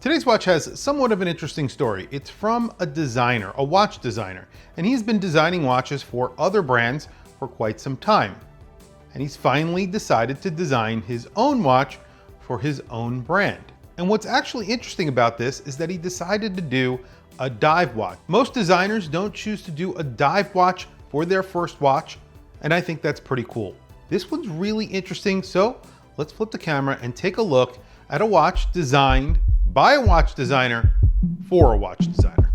Today's watch has somewhat of an interesting story. It's from a designer, a watch designer, and he's been designing watches for other brands for quite some time. And he's finally decided to design his own watch for his own brand. And what's actually interesting about this is that he decided to do a dive watch. Most designers don't choose to do a dive watch for their first watch, and I think that's pretty cool. This one's really interesting, so let's flip the camera and take a look at a watch designed by a watch designer for a watch designer.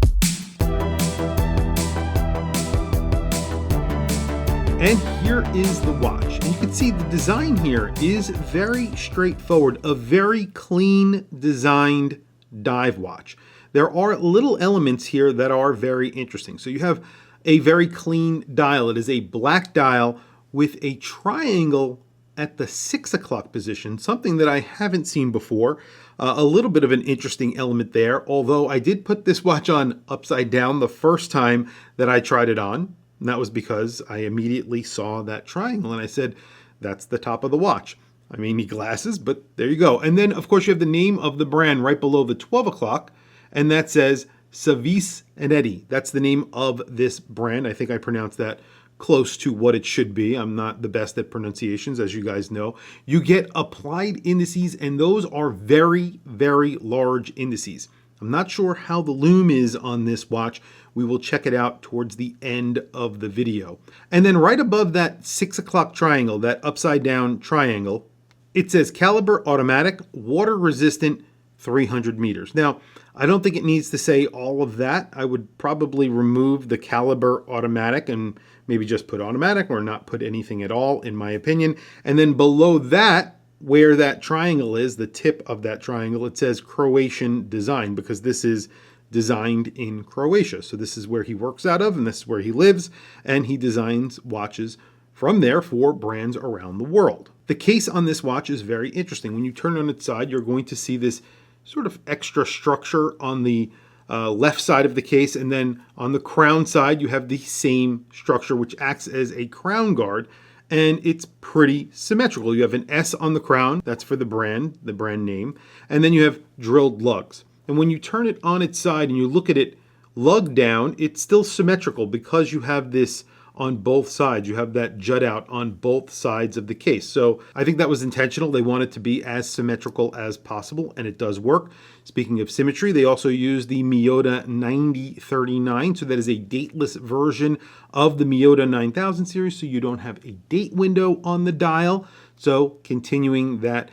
And here is the watch. And you can see the design here is very straightforward, a very clean designed dive watch. There are little elements here that are very interesting. So you have a very clean dial. It is a black dial with a triangle at the 6 o'clock position, something that I haven't seen before. A little bit of an interesting element there, although I did put this watch on upside down the first time that I tried it on. And that was because I immediately saw that triangle and I said, that's the top of the watch. I may need glasses, but there you go. And then, of course, you have the name of the brand right below the 12 o'clock, and that says Savise & Eddy. That's the name of this brand. I think I pronounced that close to what it should be. I'm not the best at pronunciations, as you guys know. You get applied indices, and those are very, very large indices. I'm not sure how the lume is on this watch. We will check it out towards the end of the video. And then right above that 6 o'clock triangle, that upside down triangle, it says caliber automatic, water resistant, 300 meters. Now, I don't think it needs to say all of that. I would probably remove the caliber automatic and maybe just put automatic or not put anything at all, in my opinion. And then below that, where that triangle is, the tip of that triangle, it says Croatian design, because this is designed in Croatia. So this is where he works out of, and this is where he lives, and he designs watches from there for brands around the world. The case on this watch is very interesting. When you turn on its side, you're going to see this sort of extra structure on the left side of the case, and then on the crown side you have the same structure which acts as a crown guard, and it's pretty symmetrical. You have an S on the crown, that's for the brand name, and then you have drilled lugs. And when you turn it on its side and you look at it lug down, it's still symmetrical because you have this on both sides. You have that jut out on both sides of the case. So I think that was intentional. They want it to be as symmetrical as possible, and it does work. Speaking of symmetry, they also use the Miyota 9039. So that is a dateless version of the Miyota 9000 series. So you don't have a date window on the dial. So continuing that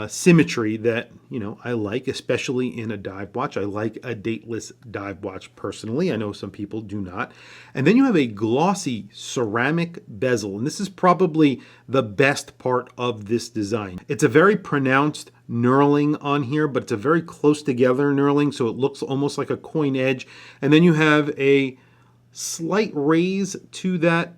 symmetry that, I like, especially in a dive watch. I like a dateless dive watch personally. I know some people do not. And then you have a glossy ceramic bezel, and this is probably the best part of this design. It's a very pronounced knurling on here, but it's a very close together knurling, so it looks almost like a coin edge. And then you have a slight raise to that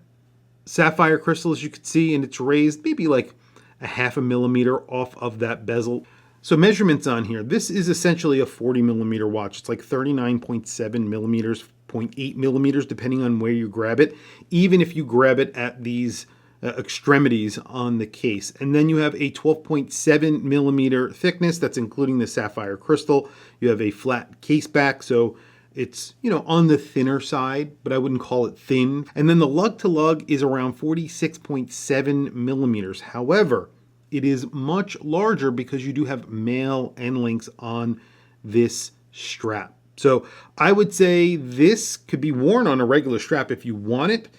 sapphire crystal, as you can see, and it's raised maybe like a 0.5 millimeter off of that bezel. So measurements on here, this is essentially a 40 millimeter watch. It's like 39.7 millimeters, 0.8 millimeters, depending on where you grab it, even if you grab it at these extremities on the case. And then you have a 12.7 millimeter thickness, that's including the sapphire crystal. You have a flat case back, so it's, on the thinner side, but I wouldn't call it thin. And then the lug to lug is around 46.7 millimeters. However, it is much larger because you do have male end links on this strap. So I would say this could be worn on a regular strap if you want it.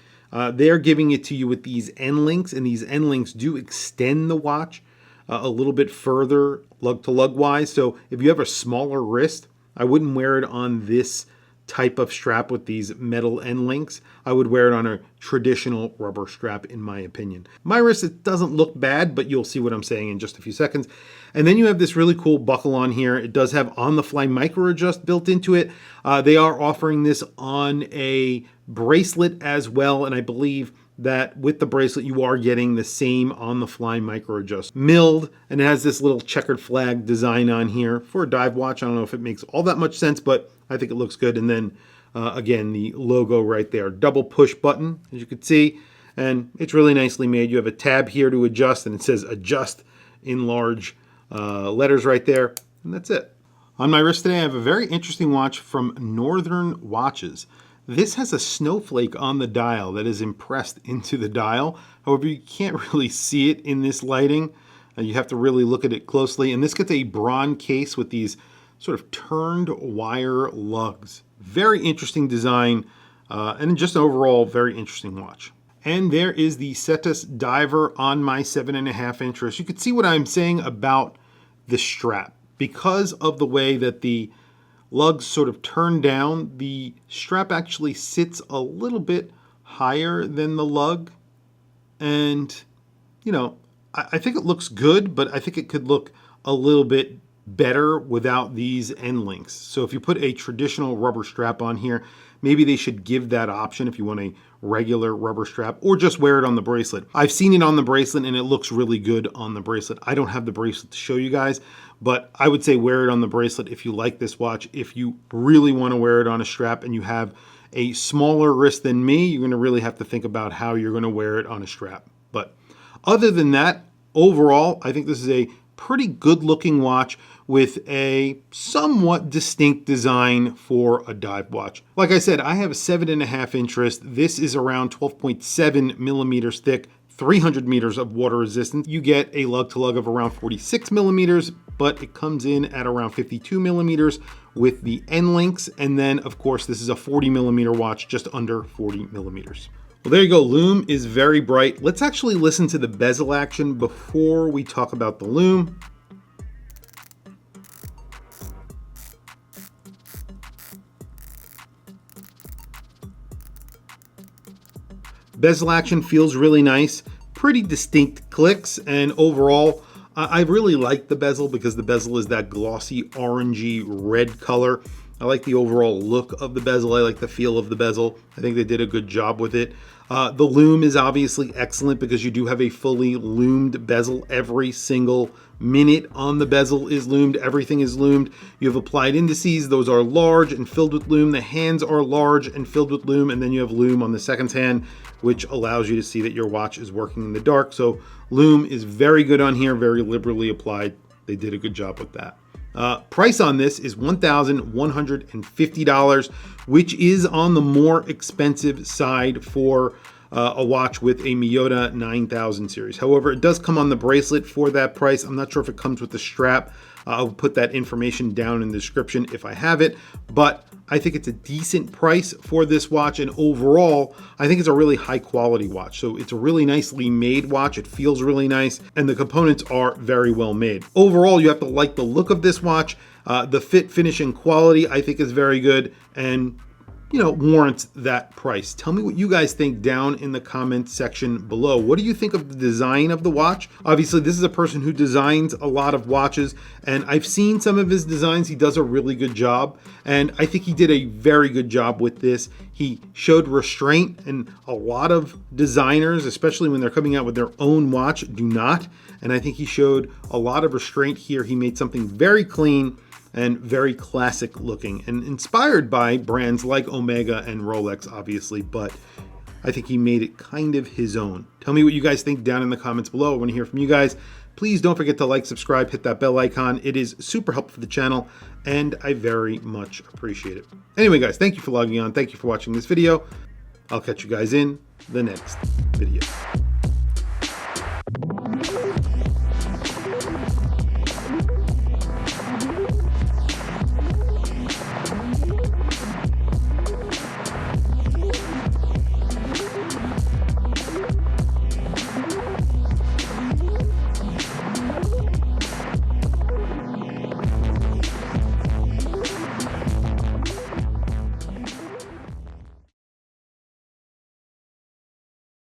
They're giving it to you with these end links, and these end links do extend the watch a little bit further lug to lug wise. So if you have a smaller wrist, I wouldn't wear it on this type of strap with these metal end links. I would wear it on a traditional rubber strap, in my opinion. My wrist, it doesn't look bad, but you'll see what I'm saying in just a few seconds. And then you have this really cool buckle on here. It does have on-the-fly micro adjust built into it. They are offering this on a bracelet as well, and I believe that with the bracelet you are getting the same on-the-fly micro adjust milled, and it has this little checkered flag design on here for a dive watch. I don't know if it makes all that much sense, but I think it looks good. And then again, the logo right there, double push button, as you can see, and it's really nicely made. You have a tab here to adjust, and it says adjust in large letters right there, and that's it. On my wrist today, I have a very interesting watch from Northern Watches. This has a snowflake on the dial that is impressed into the dial. However, you can't really see it in this lighting. You have to really look at it closely. And this gets a bronze case with these sort of turned wire lugs. Very interesting design, and just overall very interesting watch. And there is the Cetus Diver on my 7.5 inch wrist. You can see what I'm saying about the strap. Because of the way that the lugs sort of turn down, the strap actually sits a little bit higher than the lug. And, you know, I think it looks good, but I think it could look a little bit better without these end links. So if you put a traditional rubber strap on here, maybe they should give that option if you want a regular rubber strap, or just wear it on the bracelet. I've seen it on the bracelet and it looks really good on the bracelet. I don't have the bracelet to show you guys, but I would say wear it on the bracelet if you like this watch. If you really want to wear it on a strap and you have a smaller wrist than me, you're going to really have to think about how you're going to wear it on a strap. But other than that, overall, I think this is a pretty good looking watch with a somewhat distinct design for a dive watch. Like I said, I have a 7.5 inch wrist. This is around 12.7 millimeters thick, 300 meters of water resistance. You get a lug to lug of around 46 millimeters, but it comes in at around 52 millimeters with the end links. And then of course, this is a 40 millimeter watch, just under 40 millimeters. Well, there you go. Lume is very bright. Let's actually listen to the bezel action before we talk about the lume. Bezel action feels really nice, pretty distinct clicks, and overall, I really like the bezel because the bezel is that glossy orangey red color. I like the overall look of the bezel. I like the feel of the bezel. I think they did a good job with it. The lume is obviously excellent because you do have a fully lumed bezel. Every single minute on the bezel is lumed. Everything is lumed. You have applied indices. Those are large and filled with lume. The hands are large and filled with lume. And then you have lume on the second hand, which allows you to see that your watch is working in the dark. So lume is very good on here, very liberally applied. They did a good job with that. Price on this is $1,150, which is on the more expensive side for a watch with a Miyota 9000 series. However, it does come on the bracelet for that price. I'm not sure if it comes with the strap. I'll put that information down in the description if I have it, but I think it's a decent price for this watch, and overall, I think it's a really high quality watch. So it's a really nicely made watch. It feels really nice, and the components are very well made. Overall, you have to like the look of this watch. The fit, finish, and quality I think is very good, and warrants that price. Tell me what you guys think down in the comment section below. What do you think of the design of the watch? Obviously, this is a person who designs a lot of watches, and I've seen some of his designs. He does a really good job, and I think he did a very good job with this. He showed restraint, and a lot of designers, especially when they're coming out with their own watch, do not. And I think he showed a lot of restraint here. He made something very clean and very classic looking, and inspired by brands like Omega and Rolex, obviously, but I think he made it kind of his own. Tell me what you guys think down in the comments below. I want to hear from you guys. Please don't forget to like, subscribe, hit that bell icon. It is super helpful for the channel, and I very much appreciate it. Anyway, guys, thank you for logging on. Thank you for watching this video. I'll catch you guys in the next video.